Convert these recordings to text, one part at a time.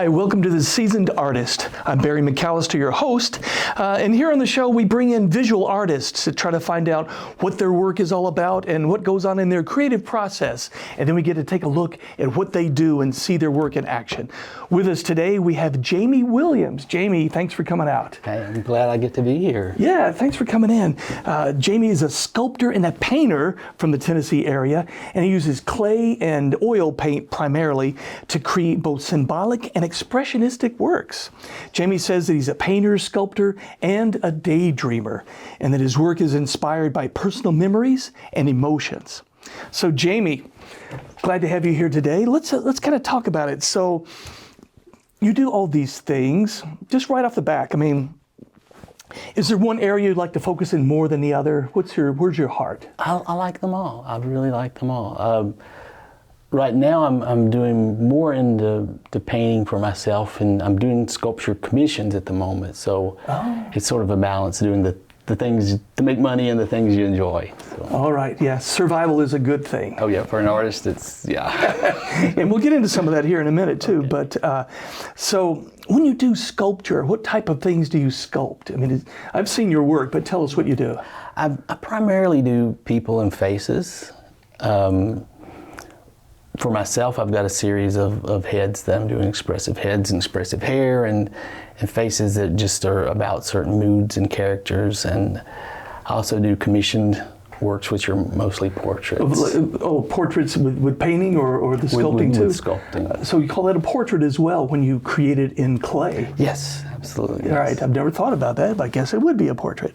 Hi, welcome to The Seasoned Artist. I'm Barry McAllister, your host, and here on the show we bring in visual artists to try to find out what their work is all about and what goes on in their creative process, and then we get to take a look at what they do and see their work in action. With us today we have Jammie Williams. Jammie, thanks for coming out. Hey, I'm glad I get to be here. Yeah, thanks for coming in. Jammie is a sculptor and a painter from the Tennessee area, and he uses clay and oil paint primarily to create both symbolic and expressionistic works. Jammie says that he's a painter, sculptor, and a daydreamer, and that his work is inspired by personal memories and emotions. So Jammie, glad to have you here today. Let's kind of talk about it. So you do all these things, just right off the back. I mean, is there one area you'd like to focus in more than the other? Where's your heart? I like them all. I really like them all. Right now I'm doing more into the painting for myself, and I'm doing sculpture commissions at the moment. So It's sort of a balance, doing the things to make money and the things you enjoy. So. All right, yeah, survival is a good thing. Oh yeah, for an artist, it's, yeah. And we'll get into some of that here in a minute too, okay. But so when you do sculpture, what type of things do you sculpt? I mean, I've seen your work, but tell us what you do. I primarily do people and faces. For myself, I've got a series of heads that I'm doing, expressive heads and expressive hair, and faces that just are about certain moods and characters. And I also do commissioned works, which are mostly portraits. Oh, portraits with painting or the sculpting too? With sculpting. So you call that a portrait as well when you create it in clay? Yes, absolutely. All right, I've never thought about that, but I guess it would be a portrait.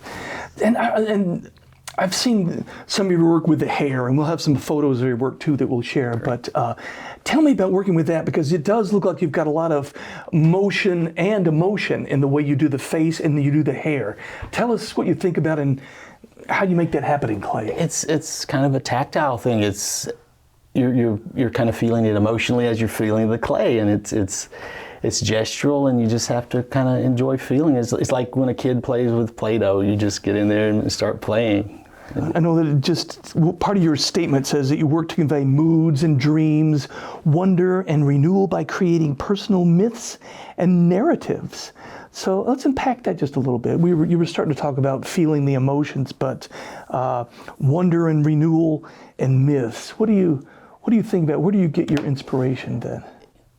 And I've seen some of your work with the hair, and we'll have some photos of your work too that we'll share. Great. But tell me about working with that, because it does look like you've got a lot of motion and emotion in the way you do the face and you do the hair. Tell us what you think about and how you make that happen in clay. It's kind of a tactile thing. It's you're kind of feeling it emotionally as you're feeling the clay, and it's gestural, and you just have to kind of enjoy feeling it. It's like when a kid plays with Play-Doh. You just get in there and start playing. I know that part of your statement says that you work to convey moods and dreams, wonder and renewal by creating personal myths and narratives. So let's unpack that just a little bit. You were starting to talk about feeling the emotions, but wonder and renewal and myths. What do you think about? Where do you get your inspiration then?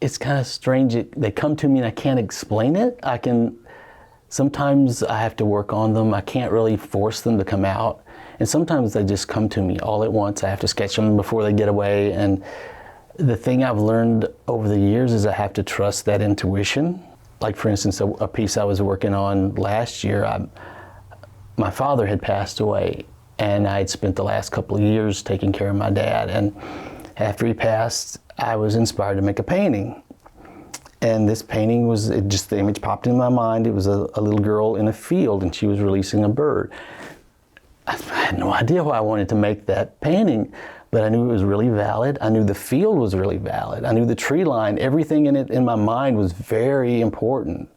It's kind of strange. They come to me and I can't explain it. Sometimes I have to work on them. I can't really force them to come out. And sometimes they just come to me all at once. I have to sketch them before they get away. And the thing I've learned over the years is I have to trust that intuition. Like, for instance, a piece I was working on last year, my father had passed away, and I had spent the last couple of years taking care of my dad. And after he passed, I was inspired to make a painting. And this painting the image popped in my mind. It was a little girl in a field, and she was releasing a bird. I had no idea why I wanted to make that painting, but I knew it was really valid. I knew the field was really valid. I knew the tree line, everything in it in my mind was very important.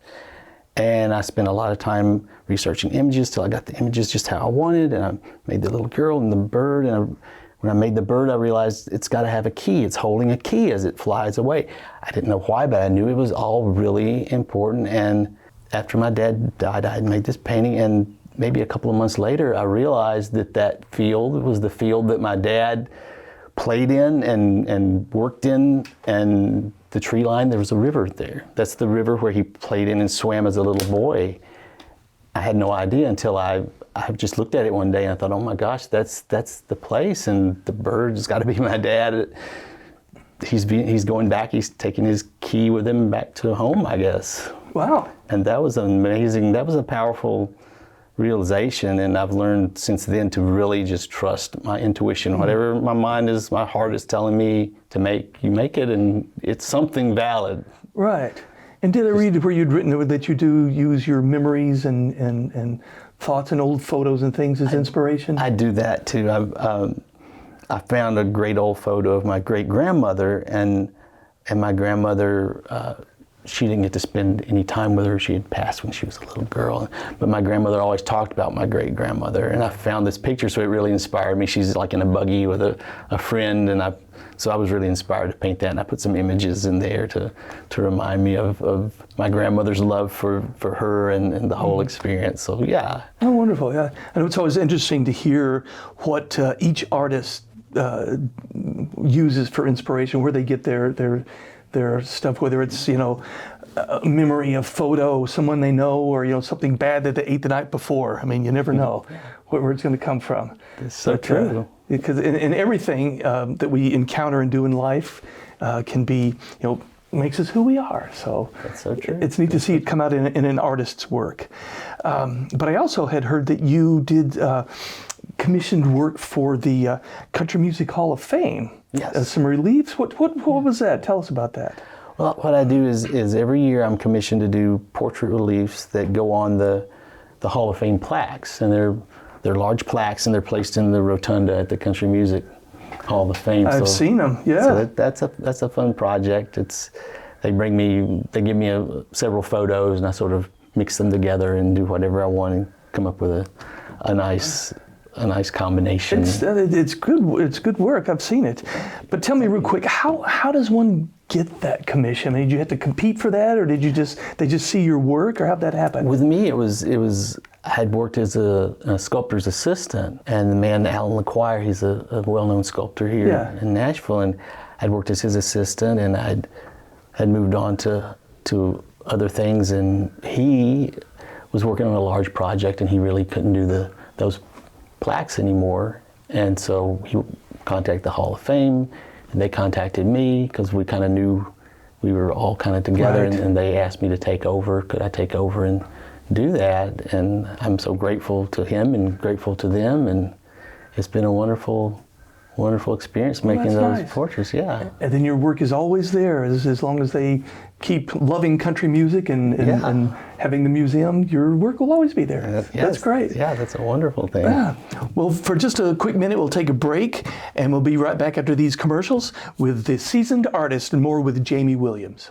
And I spent a lot of time researching images till I got the images just how I wanted, and I made the little girl and the bird, and when I made the bird, I realized it's got to have a key. It's holding a key as it flies away. I didn't know why, but I knew it was all really important. And after my dad died, I had made this painting, and maybe a couple of months later, I realized that field was the field that my dad played in and worked in, and the tree line, there was a river there. That's the river where he played in and swam as a little boy. I had no idea until I just looked at it one day and I thought, oh my gosh, that's the place, and the bird's got to be my dad. He's going back. He's taking his key with him back to home, I guess. Wow. And that was amazing. That was a powerful realization, and I've learned since then to really just trust my intuition. Whatever my heart is telling me to make, you make it, and it's something valid. Right. And did I read where you'd written that you do use your memories and thoughts and old photos and things as inspiration? I do that too. I found a great old photo of my great grandmother, and my grandmother she didn't get to spend any time with her. She had passed when she was a little girl. But my grandmother always talked about my great-grandmother, and I found this picture, so it really inspired me. She's like in a buggy with a friend, and so I was really inspired to paint that, and I put some images in there to remind me of my grandmother's love for her and the whole experience. So yeah. Oh, wonderful, yeah. And it's always interesting to hear what each artist uses for inspiration, where they get their stuff, whether it's, a memory, a photo, someone they know, or, something bad that they ate the night before. I mean, you never know where it's going to come from. It's so true. Because in everything that we encounter and do in life can be, makes us who we are. So that's so true. It's neat to see it come out in an artist's work. But I also had heard that you did commissioned work for the Country Music Hall of Fame. Yes. Some reliefs. What was that? Tell us about that. Well, what I do is every year I'm commissioned to do portrait reliefs that go on the Hall of Fame plaques, and they're large plaques, and they're placed in the rotunda at the Country Music Hall of Fame. I've seen them. Yeah. So that's a fun project. They give me several photos, and I sort of mix them together and do whatever I want and come up with a nice combination. It's good work. I've seen it. But tell me real quick, how does one get that commission? I mean, did you have to compete for that, or did they just see your work, or how'd that happen? With me, it was I had worked as a sculptor's assistant, and the man Alan LaQuire, he's a well-known sculptor here in Nashville, and I'd worked as his assistant, and I had moved on to other things, and he was working on a large project, and he really couldn't do those plaques anymore, and so he contacted the Hall of Fame, and they contacted me because we kind of knew we were all kind of together, right. and they asked me to take over. Could I take over and do that? And I'm so grateful to him and grateful to them, and it's been a wonderful experience making those portraits. Yeah. And then your work is always there as long as they keep loving country music and having the museum. Your work will always be there. Yes. That's great. Yeah, that's a wonderful thing. Yeah. Well, for just a quick minute, we'll take a break, and we'll be right back after these commercials with the seasoned artist and more with Jammie Williams.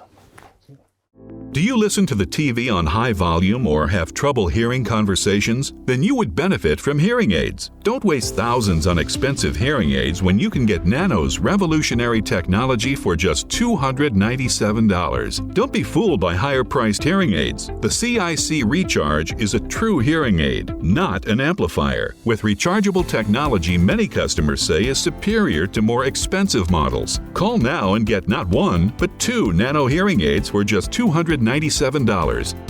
Do you listen to the TV on high volume or have trouble hearing conversations? Then you would benefit from hearing aids. Don't waste thousands on expensive hearing aids when you can get Nano's revolutionary technology for just $297. Don't be fooled by higher-priced hearing aids. The CIC Recharge is a true hearing aid, not an amplifier. With rechargeable technology many customers say is superior to more expensive models. Call now and get not one, but two Nano hearing aids for just $297.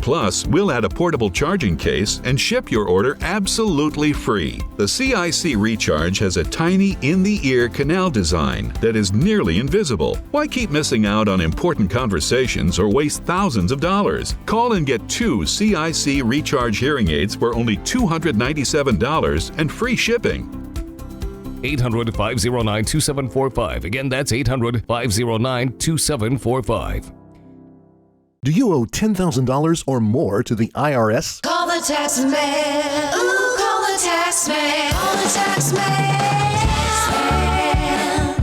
Plus, we'll add a portable charging case and ship your order absolutely free. The CIC Recharge has a tiny in-the-ear canal design that is nearly invisible. Why keep missing out on important conversations or waste thousands of dollars? Call and get two CIC Recharge hearing aids for only $297 and free shipping. 800-509-2745. Again, that's 800-509-2745. Do you owe $10,000 or more to the IRS? Call the tax man. Ooh, call the tax man. Call the tax man.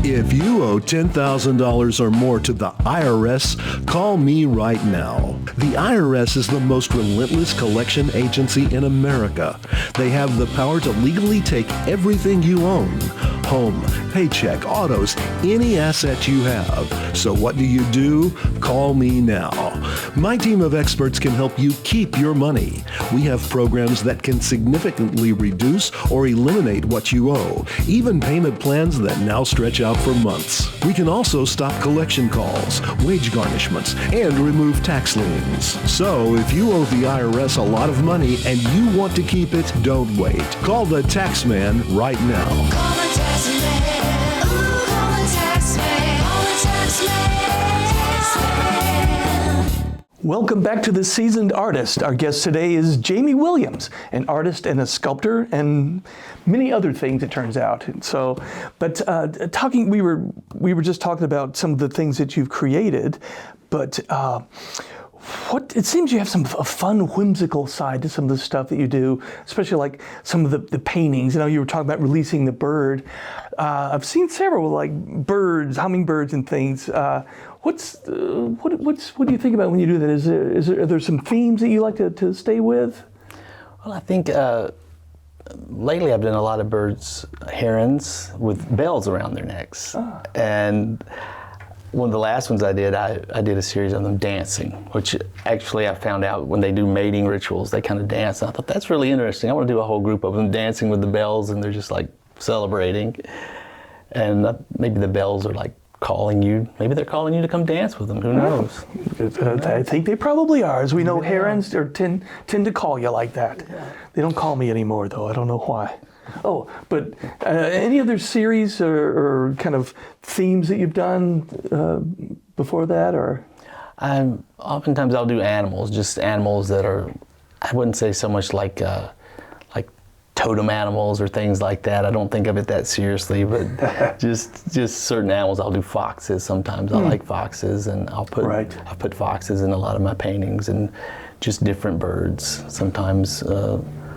If you owe $10,000 or more to the IRS, call me right now. The IRS is the most relentless collection agency in America. They have the power to legally take everything you own. Home, paycheck, autos, any asset you have. So what do? Call me now. My team of experts can help you keep your money. We have programs that can significantly reduce or eliminate what you owe, even payment plans that now stretch out for months. We can also stop collection calls, wage garnishments, and remove tax liens. So if you owe the IRS a lot of money and you want to keep it, don't wait. Call the tax man right now. Call the tax man. Ooh, call the tax man. Call the tax man. Welcome back to The Seasoned Artist. Our guest today is Jammie Williams, an artist and a sculptor and many other things, it turns out. And so, but we were just talking about some of the things that you've created, but It seems you have a fun, whimsical side to some of the stuff that you do, especially like some of the paintings. You know, you were talking about releasing the bird. I've seen several like birds, hummingbirds, and things. What do you think about when you do that? Are there some themes that you like to stay with? Well, I think lately I've done a lot of birds, herons with bells around their necks, and one of the last ones I did a series of them dancing, which actually I found out when they do mating rituals, they kind of dance. And I thought that's really interesting. I want to do a whole group of them dancing with the bells, and they're just like celebrating. And maybe the bells are like calling you. Maybe they're calling you to come dance with them. Who knows? I think they probably are. As we know, herons tend to call you like that. They don't call me anymore, though. I don't know why. Oh, but any other series or kind of themes that you've done before that, or? Oftentimes I'll do animals, just animals that are, I wouldn't say so much like totem animals or things like that. I don't think of it that seriously, but just certain animals. I'll do foxes sometimes. I like foxes, and I'll put foxes in a lot of my paintings, and just different birds. Sometimes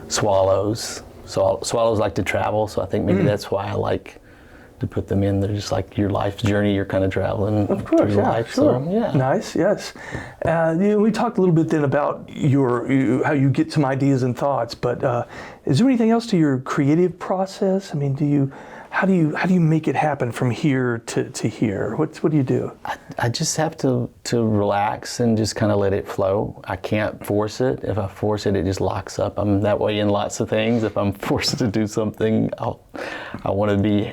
swallows. Swallows like to travel, so I think maybe that's why I like to put them in. They're just like your life's journey. You're kind of traveling through life. Sure. So, yeah. Nice, yes. We talked a little bit then about how you get some ideas and thoughts, but is there anything else to your creative process? I mean, how do you make it happen from here to here? What do you do? I just have to relax and just kind of let it flow. I can't force it. If I force it, it just locks up. I'm that way in lots of things. If I'm forced to do something, I want to be,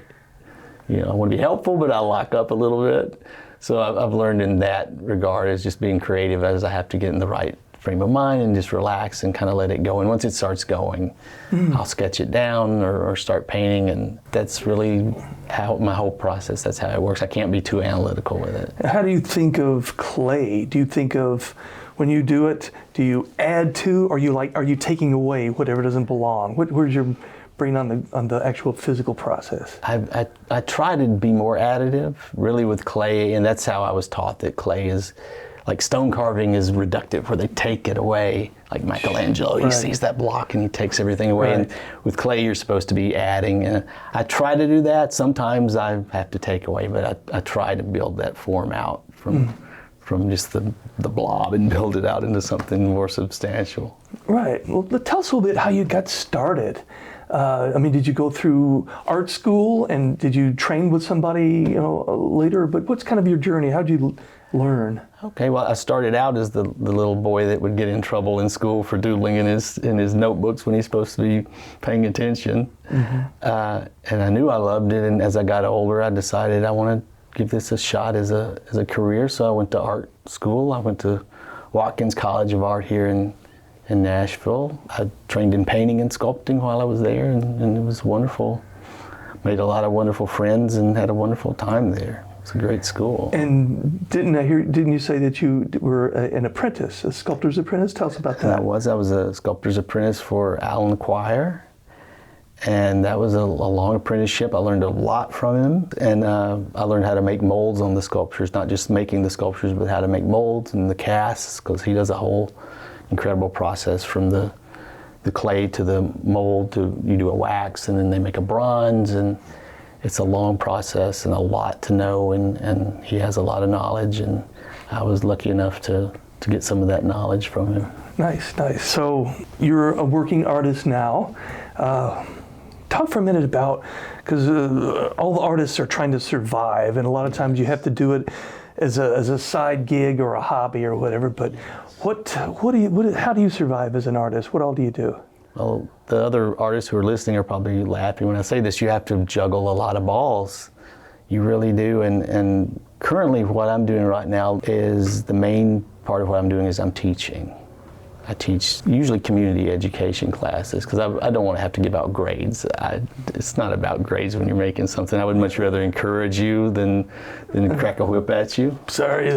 I want to be helpful, but I lock up a little bit. So I've learned in that regard is just being creative, as I have to get in the right frame of mind and just relax and kind of let it go. And once it starts going, I'll sketch it down or start painting, and that's really how my whole process, that's how it works. I can't be too analytical with it. How do you think of clay? Do you think of, when you do it, do you add to, or are you taking away whatever doesn't belong? Where's your brain on the actual physical process? I try to be more additive, really, with clay, and that's how I was taught that clay is, like stone carving is reductive, where they take it away. Like Michelangelo, he sees that block and he takes everything away. And with clay, you're supposed to be adding. And I try to do that. Sometimes I have to take away, but I try to build that form out from just the blob and build it out into something more substantial. Right. Well, tell us a little bit how you got started. Did you go through art school, and did you train with somebody, later? But what's kind of your journey? How did you learn? Okay, well, I started out as the little boy that would get in trouble in school for doodling in his notebooks when he's supposed to be paying attention. And I knew I loved it, and as I got older, I decided I want to give this a shot as a career. So I went to art school. I went to Watkins College of Art here in Nashville. I trained in painting and sculpting while I was there, and it was wonderful. Made a lot of wonderful friends and had a wonderful time there. It's a great school. And didn't you say that you were an apprentice, a sculptor's apprentice? Tell us about that. I was a sculptor's apprentice for Alan Quire, and that was a long apprenticeship. I learned a lot from him, and I learned how to make molds on the sculptures, not just making the sculptures, but how to make molds and the casts, because he does a whole incredible process from the clay to the mold to you do a wax, and then they make a bronze, and it's a long process and a lot to know, and he has a lot of knowledge, and I was lucky enough to get some of that knowledge from him. Nice. So you're a working artist now. Talk for a minute about, because all the artists are trying to survive, and a lot of times you have to do it as a side gig or a hobby or whatever, but how do you survive as an artist? What all do you do? Well, the other artists who are listening are probably laughing when I say this. You have to juggle a lot of balls. You really do. And currently what I'm doing right now is the main part of what I'm doing is I'm teaching. I teach usually community education classes because I don't want to have to give out grades. It's not about grades when you're making something. I would much rather encourage you than crack a whip at you. Sorry,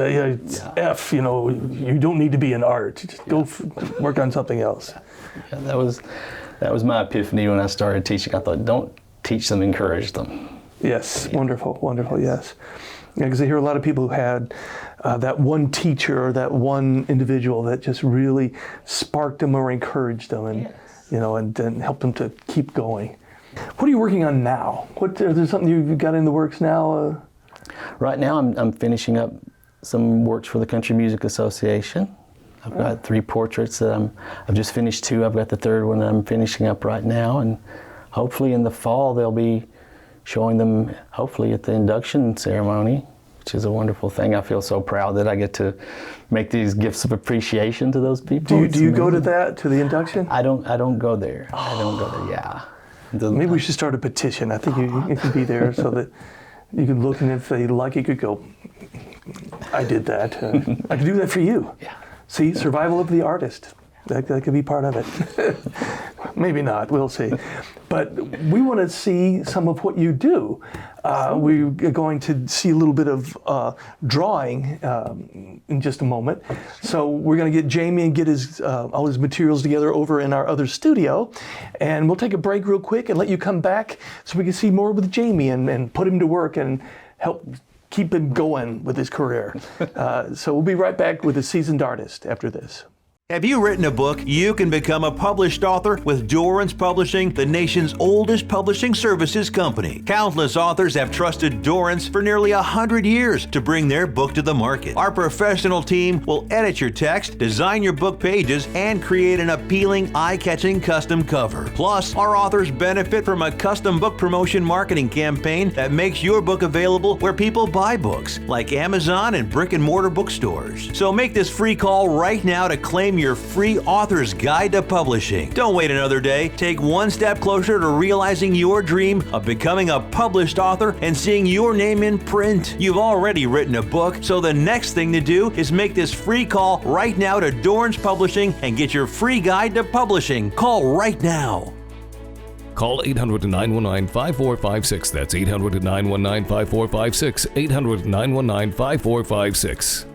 F, you don't need to be in art. Just go work on something else. Yeah, that was my epiphany when I started teaching. I thought, don't teach them, encourage them. Yes, yeah. Wonderful, yes. Yeah, because I hear a lot of people who had that one teacher or that one individual that just really sparked them or encouraged them, and and helped them to keep going. What are you working on now? Is there something you've got in the works now? Right now, I'm finishing up some works for the Country Music Association. I've got 3 portraits that I've just finished 2. I've got the 3rd one that I'm finishing up right now, and hopefully in the fall they'll be showing them, hopefully at the induction ceremony, which is a wonderful thing. I feel so proud that I get to make these gifts of appreciation to those people. Do you go to the induction? I don't go there. I don't go there. Yeah. Maybe we should start a petition. I think you can be there so that you can look, and if they like it, you could go, I did that. I could do that for you. Yeah. See, survival of the artist. That could be part of it. Maybe not, we'll see. But we want to see some of what you do. We're going to see a little bit of drawing in just a moment. So we're going to get Jammie and get all his materials together over in our other studio. And we'll take a break real quick and let you come back so we can see more with Jammie and put him to work and help keep him going with his career. So we'll be right back with a seasoned artist after this. Have you written a book? You can become a published author with Dorrance Publishing, the nation's oldest publishing services company. Countless authors have trusted Dorrance for nearly 100 years to bring their book to the market. Our professional team will edit your text, design your book pages, and create an appealing, eye-catching custom cover. Plus, our authors benefit from a custom book promotion marketing campaign that makes your book available where people buy books, like Amazon and brick-and-mortar bookstores. So make this free call right now to claim your free author's guide to publishing. Don't wait another day. Take one step closer to realizing your dream of becoming a published author and seeing your name in print. You've already written a book, so the next thing to do is make this free call right now to Dorrance Publishing and get your free guide to publishing. Call right now. Call 800-919-5456. That's 800-919-5456. 800-919-5456.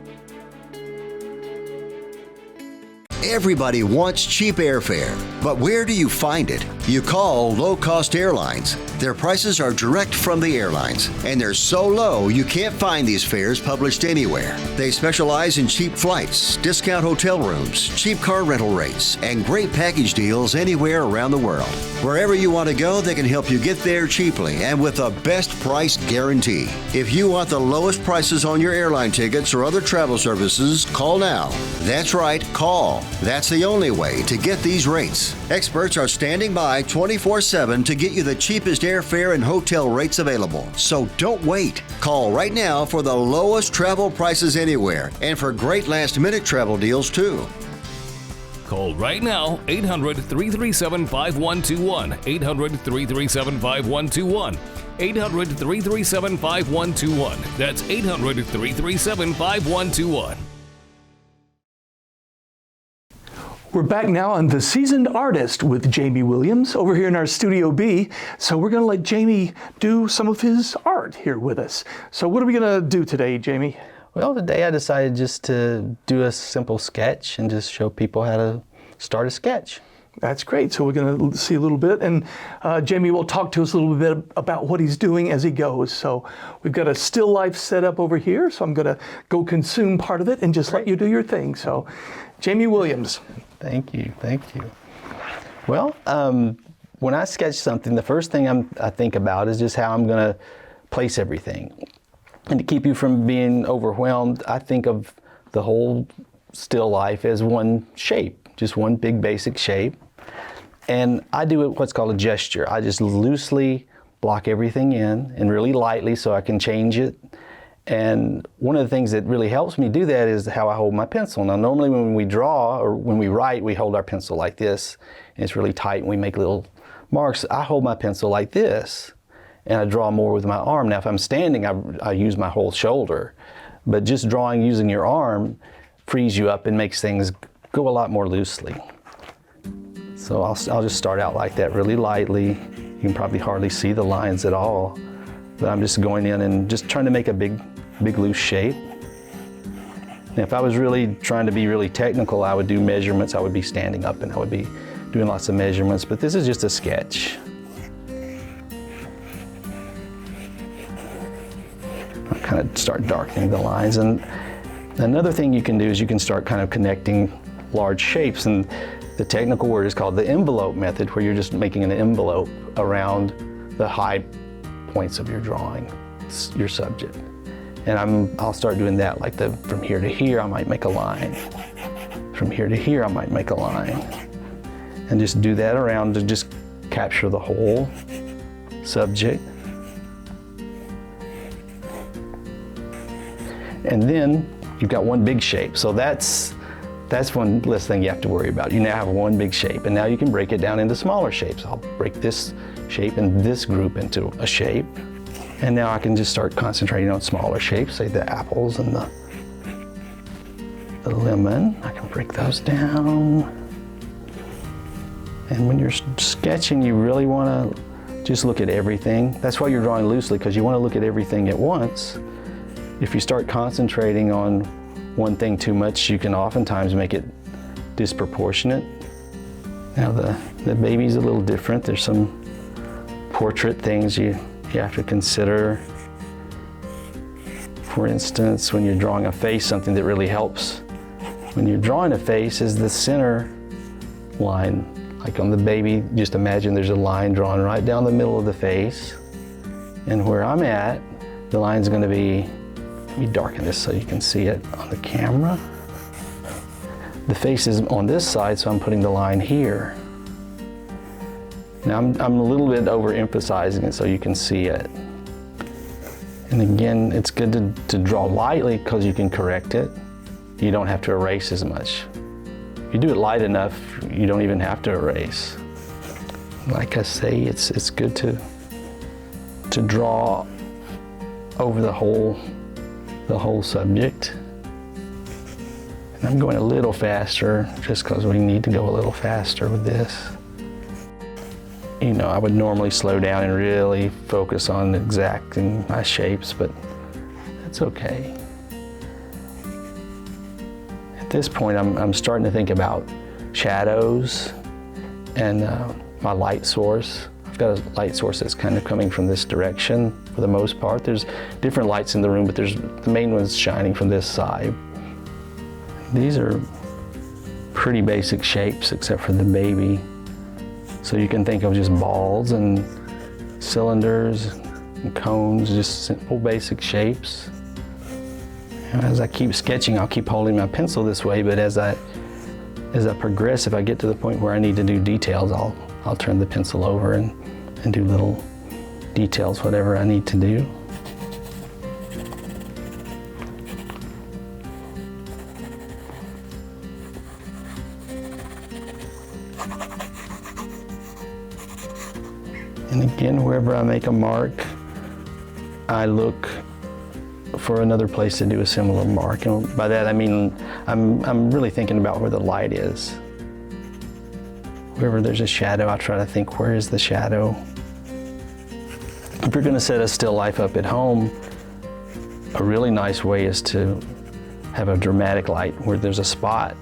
Everybody wants cheap airfare, but where do you find it? You call low-cost airlines. Their prices are direct from the airlines, and they're so low you can't find these fares published anywhere. They specialize in cheap flights, discount hotel rooms, cheap car rental rates, and great package deals anywhere around the world. Wherever you want to go, they can help you get there cheaply and with a best price guarantee. If you want the lowest prices on your airline tickets or other travel services, call now. That's right, call. That's the only way to get these rates. Experts are standing by 24/7 to get you the cheapest airfare and hotel rates available. So don't wait. Call right now for the lowest travel prices anywhere and for great last-minute travel deals too. Call right now, 800-337-5121. 800-337-5121. 800-337-5121. That's 800-337-5121. We're back now on The Seasoned Artist with Jammie Williams over here in our Studio B. So we're going to let Jammie do some of his art here with us. So what are we going to do today, Jammie? Well, today I decided just to do a simple sketch and just show people how to start a sketch. That's great. So we're going to see a little bit, and Jammie will talk to us a little bit about what he's doing as he goes. So we've got a still life set up over here, so I'm going to go consume part of it and just let you do your thing. So Jammie Williams. Thank you. Well, when I sketch something, the first thing I think about is just how I'm going to place everything. And to keep you from being overwhelmed, I think of the whole still life as one shape, just one big basic shape. And I do what's called a gesture. I just loosely block everything in and really lightly so I can change it. And one of the things that really helps me do that is how I hold my pencil. Now, normally when we draw or when we write, we hold our pencil like this, and it's really tight and we make little marks. I hold my pencil like this, and I draw more with my arm. Now, if I'm standing, I use my whole shoulder, but just drawing using your arm frees you up and makes things go a lot more loosely. So I'll just start out like that, really lightly. You can probably hardly see the lines at all, but I'm just going in and just trying to make a big loose shape. And if I was really trying to be really technical, I would do measurements. I would be standing up and I would be doing lots of measurements, but this is just a sketch. kind of start darkening the lines. And another thing you can do is you can start kind of connecting large shapes, and the technical word is called the envelope method, where you're just making an envelope around the high points of your drawing, your subject. And I'll start doing that, like from here to here I might make a line. From here to here I might make a line. And just do that around to just capture the whole subject. And then you've got one big shape. So that's one less thing you have to worry about. You now have one big shape, and now you can break it down into smaller shapes. I'll break this shape and this group into a shape. And now I can just start concentrating on smaller shapes, say the apples and the lemon. I can break those down. And when you're sketching, you really want to just look at everything. That's why you're drawing loosely, because you want to look at everything at once. If you start concentrating on one thing too much, you can oftentimes make it disproportionate. Now the baby's a little different. There's some portrait things you have to consider. For instance, when you're drawing a face, something that really helps when you're drawing a face is the center line. Like on the baby, just imagine there's a line drawn right down the middle of the face. And where I'm at, the line's going to be, let me darken this so you can see it on the camera. The face is on this side, so I'm putting the line here. Now I'm a little bit overemphasizing it so you can see it. And again, it's good to draw lightly because you can correct it. You don't have to erase as much. If you do it light enough, you don't even have to erase. Like I say, it's good to draw over the whole subject. And I'm going a little faster just because we need to go a little faster with this. You know, I would normally slow down and really focus on exacting my shapes, but that's okay. At this point, I'm starting to think about shadows and my light source. I've got a light source that's kind of coming from this direction for the most part. There's different lights in the room, but the main one's shining from this side. These are pretty basic shapes except for the baby. So you can think of just balls and cylinders and cones, just simple basic shapes. And as I keep sketching, I'll keep holding my pencil this way, but as I progress, if I get to the point where I need to do details, I'll turn the pencil over and do little details, whatever I need to do. And again, wherever I make a mark, I look for another place to do a similar mark. And by that I mean I'm really thinking about where the light is. Wherever there's a shadow, I try to think, where is the shadow? If you're going to set a still life up at home, a really nice way is to have a dramatic light where there's a spot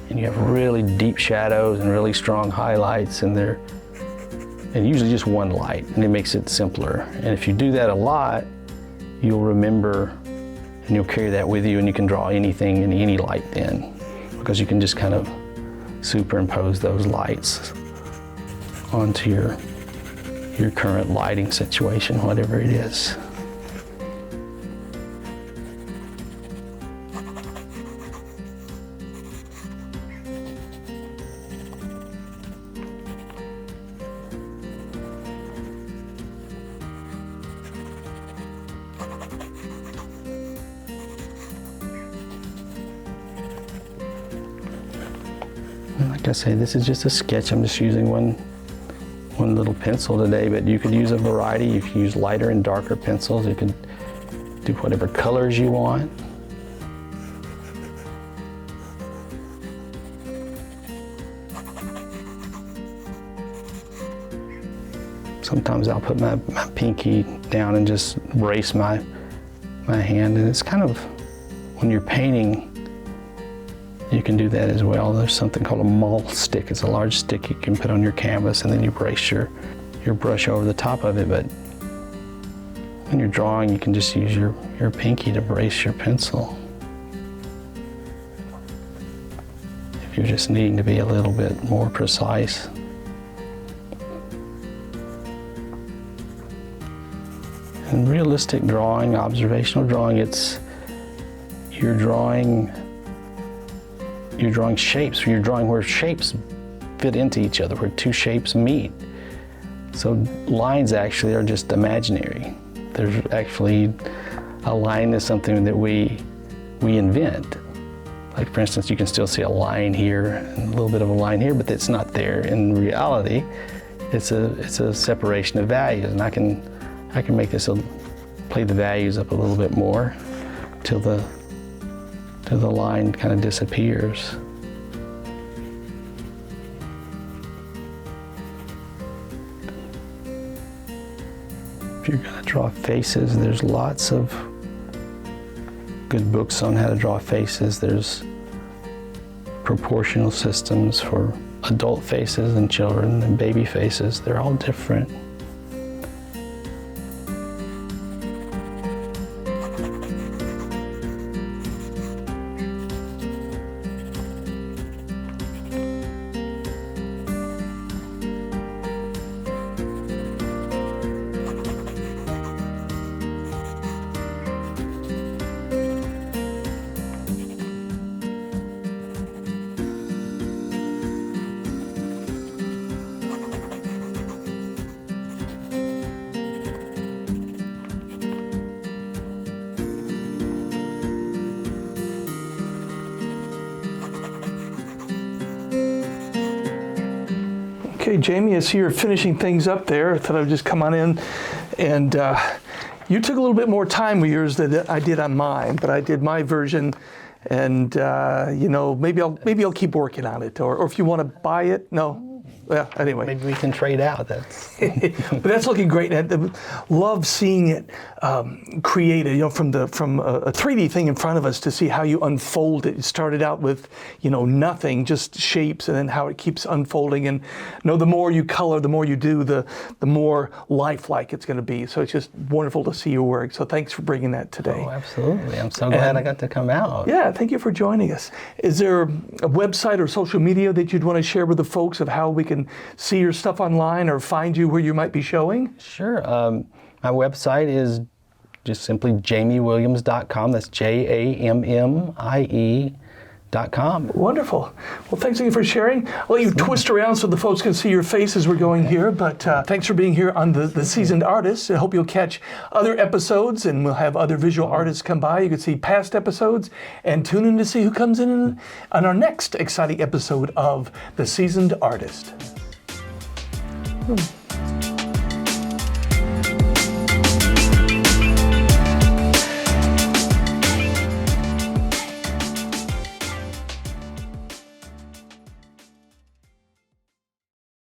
and you have really deep shadows and really strong highlights, and usually just one light, and it makes it simpler. And if you do that a lot, you'll remember and you'll carry that with you, and you can draw anything in any light then, because you can just kind of superimpose those lights onto your current lighting situation, whatever it is. Like I say, this is just a sketch. I'm just using one little pencil today, but you could use a variety. You can use lighter and darker pencils. You can do whatever colors you want. Sometimes I'll put my pinky down and just brace my hand, and it's kind of, when you're painting, you can do that as well. There's something called a maul stick. It's a large stick you can put on your canvas, and then you brace your brush over the top of it. But When you're drawing, you can just use your pinky to brace your pencil. If you're just needing to be a little bit more precise. In realistic drawing, observational drawing, you're drawing shapes. You're drawing where shapes fit into each other, where two shapes meet. So lines actually are just imaginary. There's actually a line is something that we invent. Like for instance, you can still see a line here and a little bit of a line here, but it's not there in reality. It's a separation of values, and I can make this play the values up a little bit more till the line kind of disappears. If you're going to draw faces, there's lots of good books on how to draw faces. There's proportional systems for adult faces and children and baby faces. They're all different. Okay, Jammie, I see you're finishing things up there. I thought I'd just come on in, and you took a little bit more time with yours than I did on mine, but I did my version, and you know, maybe I'll keep working on it, or if you want to buy it, no. Yeah, anyway. Maybe we can trade out. But that's looking great. I love seeing it created, you know, from a 3D thing in front of us to see how you unfold it. It started out with, you know, nothing, just shapes, and then how it keeps unfolding. And you know, the more you color, the more you do, the more lifelike it's going to be. So it's just wonderful to see your work. So thanks for bringing that today. Oh, absolutely. I'm so glad I got to come out. Yeah, thank you for joining us. Is there a website or social media that you'd want to share with the folks of how we can see your stuff online or find you where you might be showing? Sure. My website is just simply JammieWilliams.com. That's JAMMIE.com. Wonderful. Well, thanks again for sharing. I'll let you twist around so the folks can see your face as we're going here, but thanks for being here on the Seasoned Artist. I hope you'll catch other episodes, and we'll have other visual artists come by. You can see past episodes and tune in to see who comes in on our next exciting episode of The Seasoned Artist.